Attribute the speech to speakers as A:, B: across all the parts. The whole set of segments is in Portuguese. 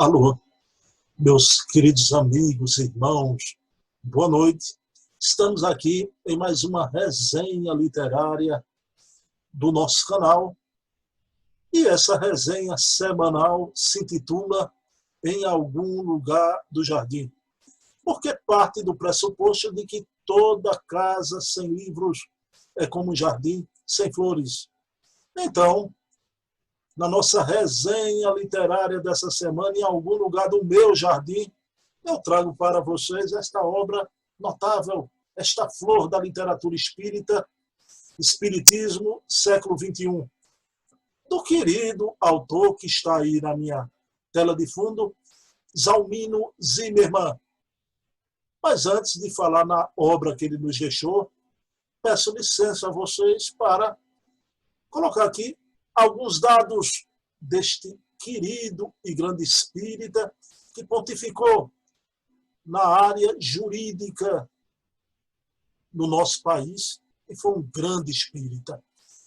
A: Alô, meus queridos amigos, irmãos, boa noite. Estamos aqui em mais uma resenha literária do nosso canal. E essa resenha semanal se intitula Em Algum Lugar do Jardim, porque parte do pressuposto de que toda casa sem livros é como um jardim sem flores. Então, na nossa resenha literária dessa semana, em algum lugar do meu jardim, eu trago para vocês esta obra notável, esta flor da literatura espírita, Espiritismo, século XXI, do querido autor que está aí na minha tela de fundo, Zalmino Zimmermann. Mas antes de falar na obra que ele nos deixou, peço licença a vocês para colocar aqui alguns dados deste querido e grande espírita que pontificou na área jurídica no nosso país e foi um grande espírita.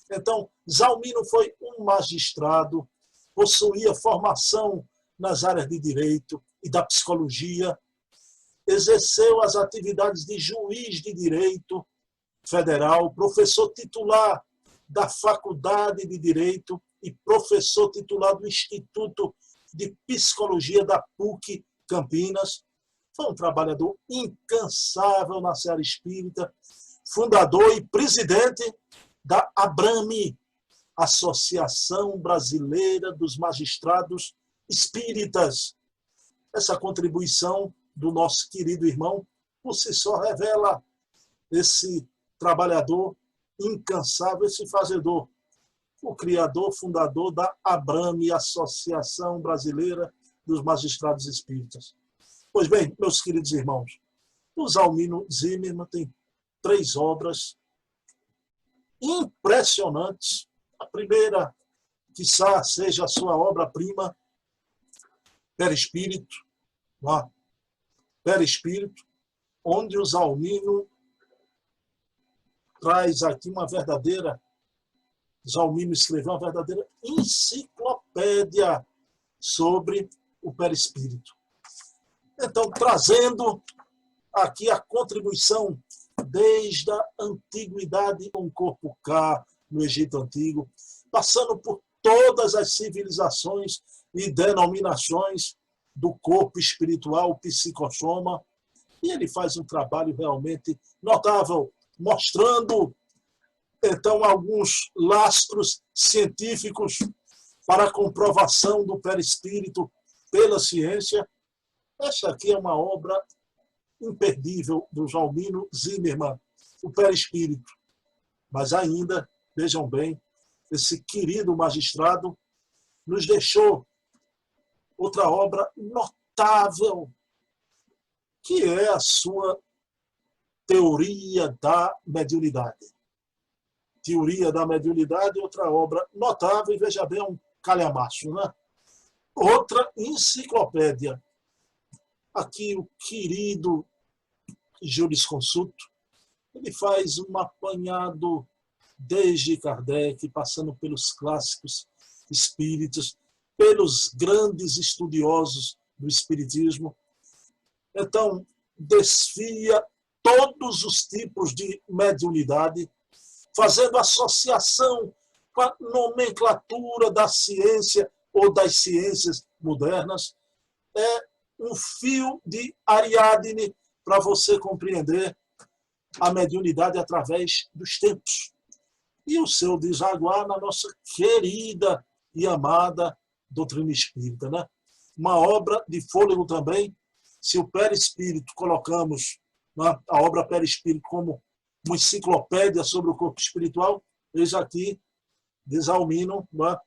A: Então, Zalmino foi um magistrado, possuía formação nas áreas de direito e da psicologia, exerceu as atividades de juiz de direito federal, professor titular da Faculdade de Direito e professor titular do Instituto de Psicologia da PUC Campinas. Foi um trabalhador incansável na seara espírita, fundador e presidente da ABRAME, Associação Brasileira dos Magistrados Espíritas. Essa contribuição do nosso querido irmão, por si só, revela esse trabalhador incansável, esse fazedor, o criador, fundador da ABRAME, Associação Brasileira dos Magistrados Espíritas. Pois bem, meus queridos irmãos, o Zalmino Zimmermann tem 3 obras impressionantes. A primeira, quizá seja a sua obra-prima, Perispírito, Perispírito, onde o Zalmino traz aqui uma verdadeira, Zalmino escreveu uma verdadeira enciclopédia sobre o perispírito. Então, trazendo aqui a contribuição desde a antiguidade com o corpo K no Egito Antigo, passando por todas as civilizações e denominações do corpo espiritual, o psicossoma, e ele faz um trabalho realmente notável, mostrando, então, alguns lastros científicos para a comprovação do perispírito pela ciência. Esta aqui é uma obra imperdível do Zalmino Zimmermann, o perispírito. Mas ainda, vejam bem, esse querido magistrado nos deixou outra obra notável, que é a sua Teoria da Mediunidade. Teoria da Mediunidade, outra obra notável, e veja bem, um calhamaço, né? Outra enciclopédia. Aqui o querido jurisconsulto, ele faz um apanhado desde Kardec, passando pelos clássicos espíritas, pelos grandes estudiosos do espiritismo. Então, desfia todos os tipos de mediunidade, fazendo associação com a nomenclatura da ciência ou das ciências modernas. É um fio de Ariadne para você compreender a mediunidade através dos tempos. E o seu desaguar na nossa querida e amada doutrina espírita, né? Uma obra de fôlego também. Se o perispírito colocamos, né, a obra Perispírito como uma enciclopédia sobre o corpo espiritual, eis aqui, de Zalmino, né,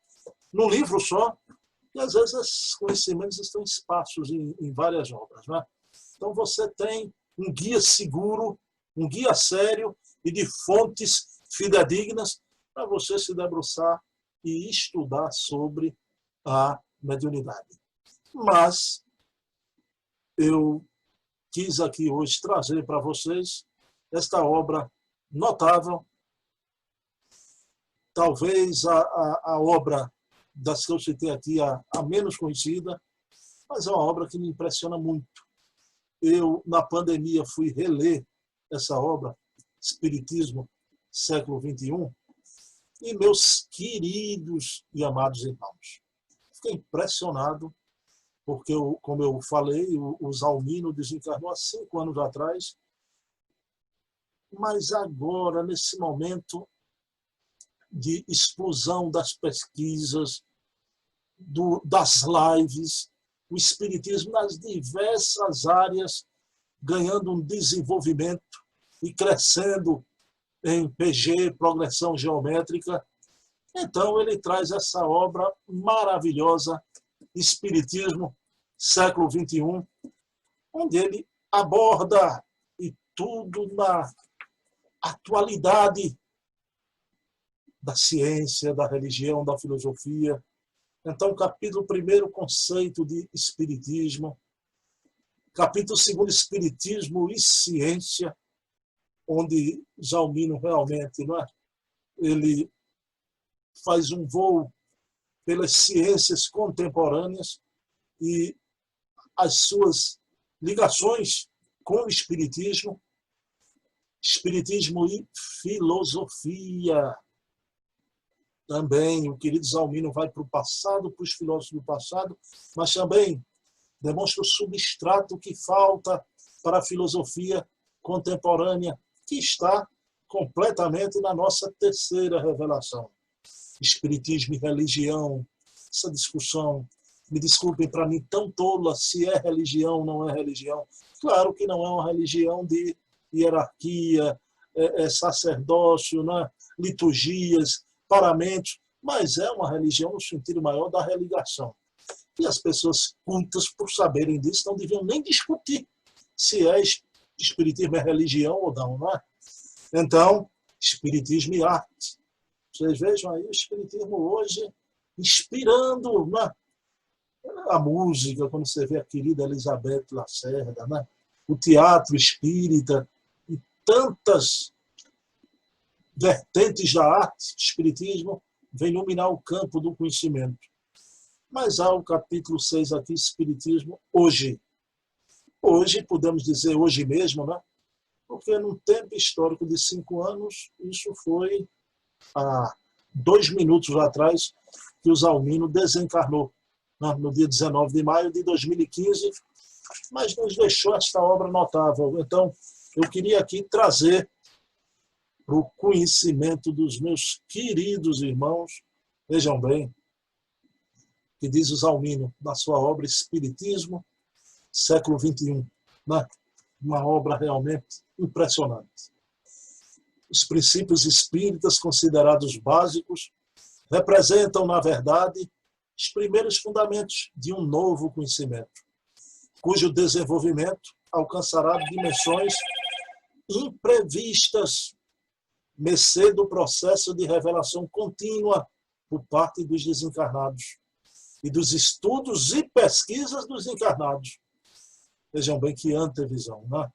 A: num livro só, e às vezes esses conhecimentos estão esparsos em várias obras. Né? Então você tem um guia seguro, um guia sério e de fontes fidedignas para você se debruçar e estudar sobre a mediunidade. Mas eu quis aqui hoje trazer para vocês esta obra notável, talvez a obra das que eu citei aqui, a menos conhecida, mas é uma obra que me impressiona muito. Eu, na pandemia, fui reler essa obra, Espiritismo, século XXI, e meus queridos e amados irmãos, fiquei impressionado, porque, como eu falei, o Zalmino desencarnou há 5 anos atrás, mas agora, nesse momento de explosão das pesquisas, das lives, o Espiritismo nas diversas áreas ganhando um desenvolvimento e crescendo em PG, progressão geométrica. Então ele traz essa obra maravilhosa, Espiritismo, século XXI, onde ele aborda e tudo na atualidade da ciência, da religião, da filosofia. Então, capítulo 1, conceito de Espiritismo. Capítulo 2, Espiritismo e Ciência, onde Zalmino realmente, não é? Ele faz um voo pelas ciências contemporâneas e as suas ligações com o Espiritismo, Espiritismo e filosofia. Também o querido Zalmino vai para o passado, para os filósofos do passado, mas também demonstra o substrato que falta para a filosofia contemporânea, que está completamente na nossa terceira revelação. Espiritismo e religião, essa discussão, me desculpem, para mim tão tola, se é religião ou não é religião. Claro que não é uma religião de hierarquia, sacerdócio, né? Liturgias, paramentos, mas é uma religião no sentido maior da religação. E as pessoas cultas, por saberem disso, não deviam nem discutir se espiritismo é religião ou não é? Então, espiritismo e arte. Vocês vejam aí o espiritismo hoje inspirando, né? A música, quando você vê a querida Elizabeth Lacerda, né? O teatro espírita e tantas vertentes da arte, espiritismo, vem iluminar o campo do conhecimento. Mas há o capítulo 6 aqui, Espiritismo, hoje. Hoje, podemos dizer hoje mesmo, né? Porque num tempo histórico de 5 anos, isso foi há 2 minutos atrás que o Zalmino desencarnou, né? No dia 19 de maio de 2015, mas nos deixou esta obra notável. Então, eu queria aqui trazer para o conhecimento dos meus queridos irmãos, vejam bem, que diz o Zalmino na sua obra Espiritismo, século XXI, né? Uma obra realmente impressionante. Os princípios espíritas considerados básicos representam, na verdade, os primeiros fundamentos de um novo conhecimento, cujo desenvolvimento alcançará dimensões imprevistas, mercê do processo de revelação contínua por parte dos desencarnados e dos estudos e pesquisas dos encarnados. Vejam bem que antevisão, né?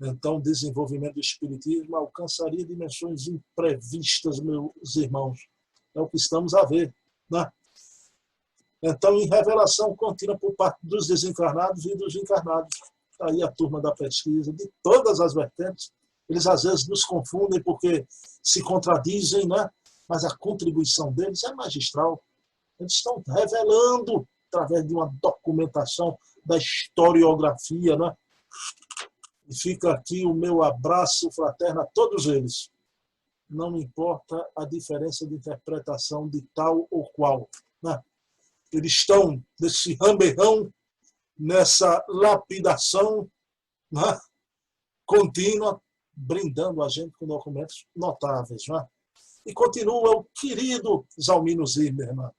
A: Então, o desenvolvimento do espiritismo alcançaria dimensões imprevistas, meus irmãos. É o que estamos a ver, né? Então, em revelação contínua por parte dos desencarnados e dos encarnados. Aí a turma da pesquisa, de todas as vertentes, eles às vezes nos confundem porque se contradizem, né? Mas a contribuição deles é magistral. Eles estão revelando, através de uma documentação da historiografia, né? E fica aqui o meu abraço fraterno a todos eles. Não importa a diferença de interpretação de tal ou qual, né? Eles estão nesse ramberrão, nessa lapidação, né? Contínua, brindando a gente com documentos notáveis, né? E continua o querido Zalmino Zimmermann.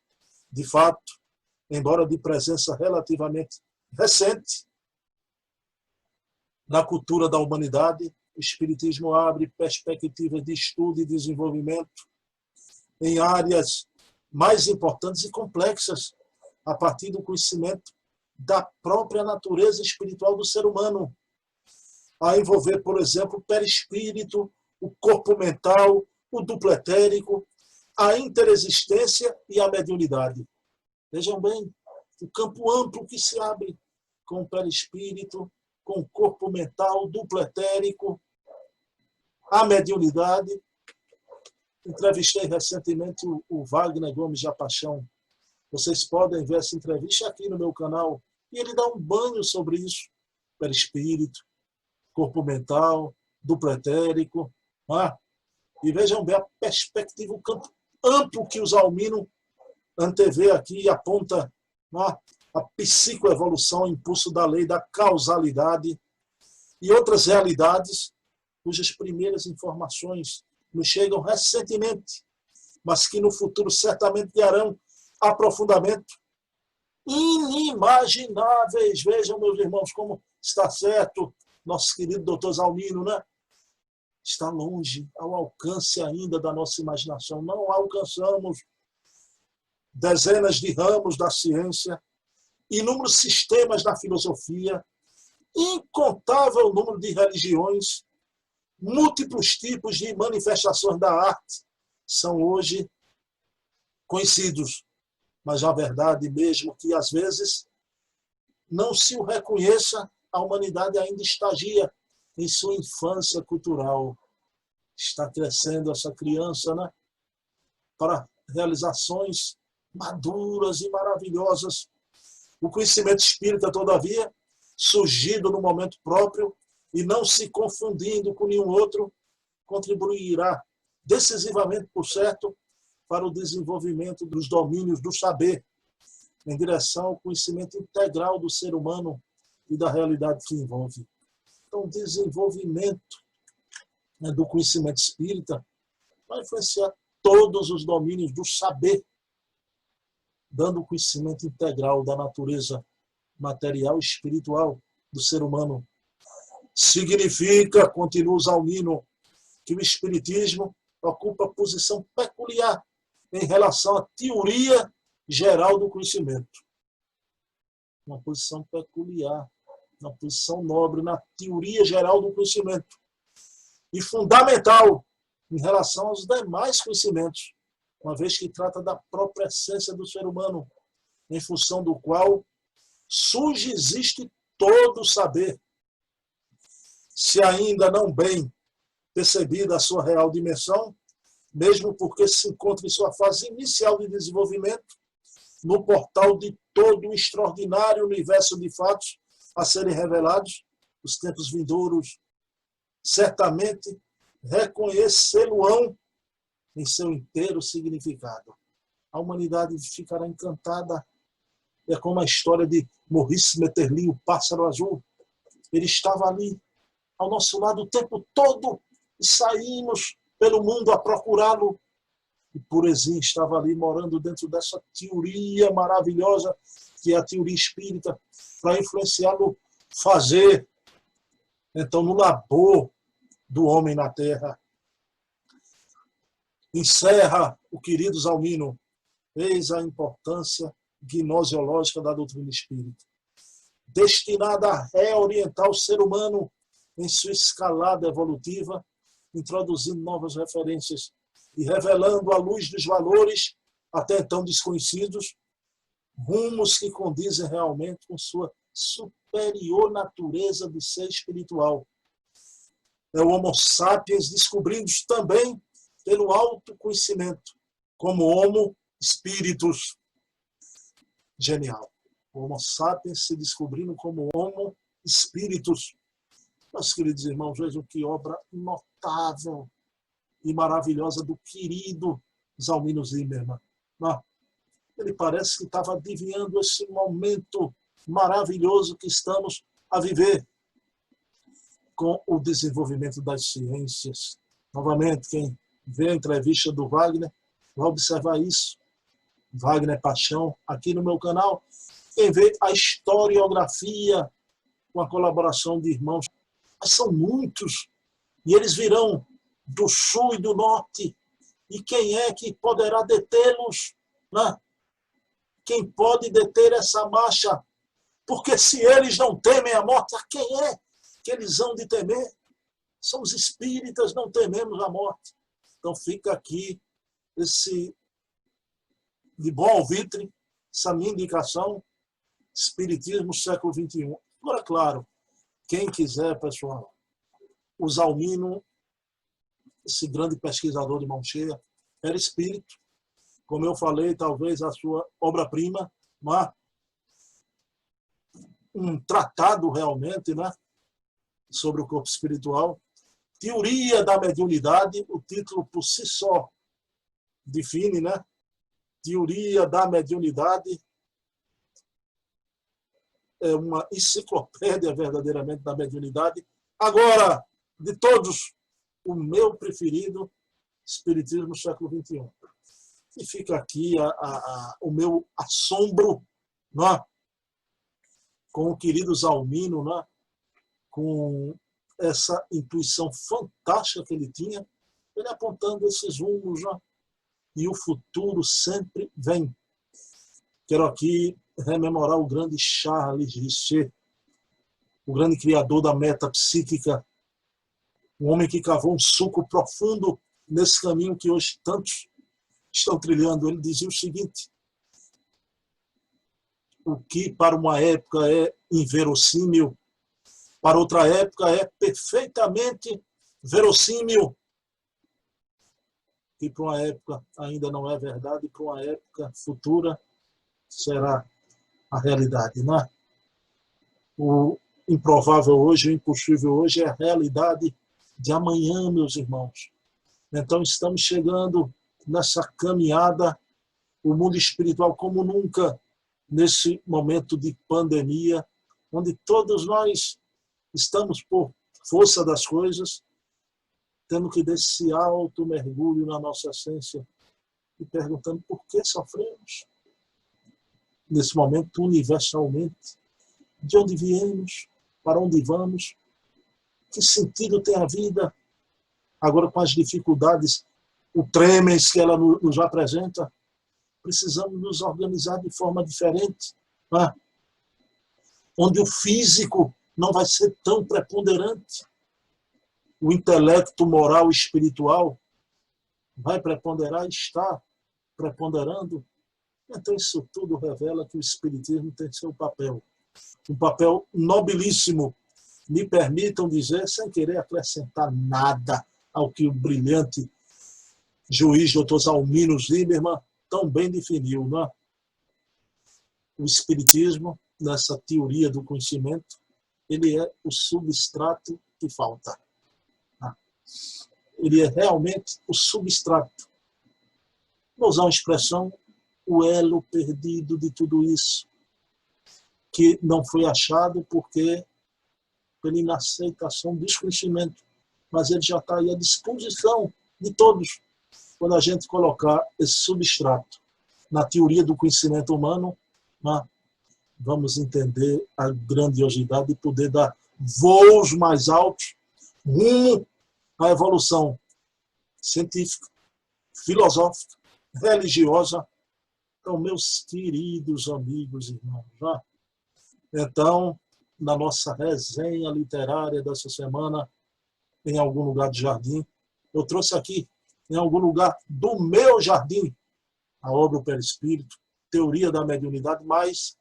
A: De fato, embora de presença relativamente recente na cultura da humanidade, o Espiritismo abre perspectivas de estudo e desenvolvimento em áreas mais importantes e complexas, a partir do conhecimento da própria natureza espiritual do ser humano, a envolver, por exemplo, o perispírito, o corpo mental, o duplo etérico, a interexistência e a mediunidade. Vejam bem, o campo amplo que se abre com o perispírito, com o corpo mental, duplo etérico, a mediunidade. Entrevistei recentemente o Wagner Gomes da Paixão. Vocês podem ver essa entrevista aqui no meu canal. E ele dá um banho sobre isso. Perispírito, corpo mental, duplo etérico. E vejam bem a perspectiva, o campo amplo que o Zalmino antevê aqui e aponta a psicoevolução, o impulso da lei da causalidade e outras realidades cujas primeiras informações nos chegam recentemente, mas que no futuro certamente darão aprofundamento inimagináveis. Vejam, meus irmãos, como está certo nosso querido doutor Zalmino, né? Está longe, ao alcance ainda da nossa imaginação. Não alcançamos dezenas de ramos da ciência, inúmeros sistemas da filosofia, incontável número de religiões, múltiplos tipos de manifestações da arte são hoje conhecidos. Mas a verdade mesmo que, às vezes, não se o reconheça, a humanidade ainda estagia em sua infância cultural. Está crescendo essa criança, né? Para realizações maduras e maravilhosas. O conhecimento espírita, todavia, surgido no momento próprio e não se confundindo com nenhum outro, contribuirá decisivamente, por certo, para o desenvolvimento dos domínios do saber, em direção ao conhecimento integral do ser humano e da realidade que envolve. Então, o desenvolvimento do conhecimento espírita vai influenciar todos os domínios do saber, dando o conhecimento integral da natureza material e espiritual do ser humano. Significa, continua o Zalmino, que o espiritismo ocupa posição peculiar em relação à teoria geral do conhecimento. Uma posição peculiar, uma posição nobre na teoria geral do conhecimento. E fundamental em relação aos demais conhecimentos, uma vez que trata da própria essência do ser humano, em função do qual surge e existe todo o saber. Se ainda não bem percebida a sua real dimensão, mesmo porque se encontra em sua fase inicial de desenvolvimento, no portal de todo o extraordinário universo de fatos a serem revelados, os tempos vindouros certamente reconhecê-lo-ão em seu inteiro significado. A humanidade ficará encantada. É como a história de Maurice Maeterlinck, o pássaro azul. Ele estava ali, ao nosso lado, o tempo todo, e saímos pelo mundo a procurá-lo. E Purezinho estava ali, morando dentro dessa teoria maravilhosa, que é a teoria espírita, para influenciá-lo fazer, então, no labor do homem na Terra. Encerra o querido Zalmino. Eis a importância gnoseológica da doutrina espírita, destinada a reorientar o ser humano em sua escalada evolutiva, introduzindo novas referências e revelando à luz dos valores até então desconhecidos, rumos que condizem realmente com sua superior natureza de ser espiritual. É o Homo sapiens descobrindo também pelo autoconhecimento, como Homo spiritus. Genial. O Homo sapiens se descobrindo como Homo spiritus. Meus queridos irmãos, vejam que obra notável e maravilhosa do querido Zalmino Zimmermann. Ele parece que estava adivinhando esse momento maravilhoso que estamos a viver com o desenvolvimento das ciências. Novamente, quem vê a entrevista do Wagner vai observar isso. Wagner Paixão, aqui no meu canal. Quem vê a historiografia com a colaboração de irmãos, mas são muitos, e eles virão do sul e do norte, e quem é que poderá detê-los? Né? Quem pode deter essa marcha? Porque se eles não temem a morte, a quem é que eles hão de temer? Somos espíritas, não tememos a morte. Então fica aqui esse de bom alvitre, essa minha indicação Espiritismo, século XXI. Agora, claro, quem quiser, pessoal, o Zalmino, esse grande pesquisador de mão cheia, era espírito. Como eu falei, talvez a sua obra-prima, um tratado realmente, né, sobre o corpo espiritual. Teoria da mediunidade, o título por si só define, né? Teoria da mediunidade é uma enciclopédia verdadeiramente da mediunidade. Agora, de todos, o meu preferido, Espiritismo, século XXI. E fica aqui o meu assombro, né? Com o querido Zalmino, né? Com essa intuição fantástica que ele tinha, ele apontando esses rumos, né? E o futuro sempre vem. Quero aqui rememorar o grande Charles Richer, o grande criador da metapsíquica, um homem que cavou um sulco profundo nesse caminho que hoje tantos estão trilhando. Ele dizia o seguinte: o que para uma época é inverossímil, para outra época é perfeitamente verossímil. E para uma época ainda não é verdade, e para uma época futura será a realidade, não é? O improvável hoje, o impossível hoje é a realidade de amanhã, meus irmãos. Então estamos chegando nessa caminhada, o mundo espiritual como nunca, nesse momento de pandemia, onde todos nós estamos, por força das coisas, tendo que dar esse alto mergulho na nossa essência e perguntando por que sofremos. Nesse momento, universalmente, de onde viemos, para onde vamos, que sentido tem a vida, agora com as dificuldades, o tremens que ela nos apresenta, precisamos nos organizar de forma diferente, né? Onde o físico não vai ser tão preponderante, o intelecto moral e espiritual vai preponderar e está preponderando. Então isso tudo revela que o Espiritismo tem seu papel, um papel nobilíssimo. Me permitam dizer, sem querer acrescentar nada ao que o brilhante juiz Dr. Zalmino Zimmermann tão bem definiu, não é? O Espiritismo, nessa teoria do conhecimento, ele é o substrato que falta. Ele é realmente o substrato. Vou usar uma expressão, o elo perdido de tudo isso, que não foi achado porque pela inaceitação do desconhecimento, mas ele já está aí à disposição de todos. Quando a gente colocar esse substrato na teoria do conhecimento humano, né, vamos entender a grandiosidade e poder dar voos mais altos rumo à evolução científica, filosófica, religiosa. Então, meus queridos amigos e irmãos, né? Então, na nossa resenha literária dessa semana, em algum lugar de jardim, eu trouxe aqui, em algum lugar do meu jardim, a obra O Perispírito, Teoria da Mediunidade, mas,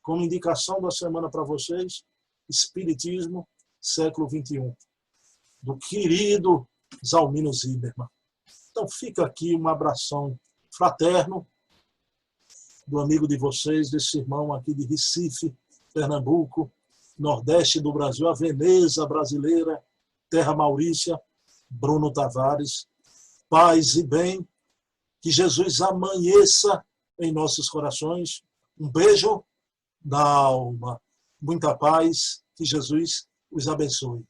A: como indicação da semana para vocês, Espiritismo, século XXI, do querido Zalmino Zimmermann. Então fica aqui um abração fraterno do amigo de vocês, desse irmão aqui de Recife, Pernambuco, Nordeste do Brasil, a Veneza brasileira, Terra Maurícia, Bruno Tavares. Paz e bem, que Jesus amanheça em nossos corações. Um beijo na alma, muita paz, que Jesus os abençoe.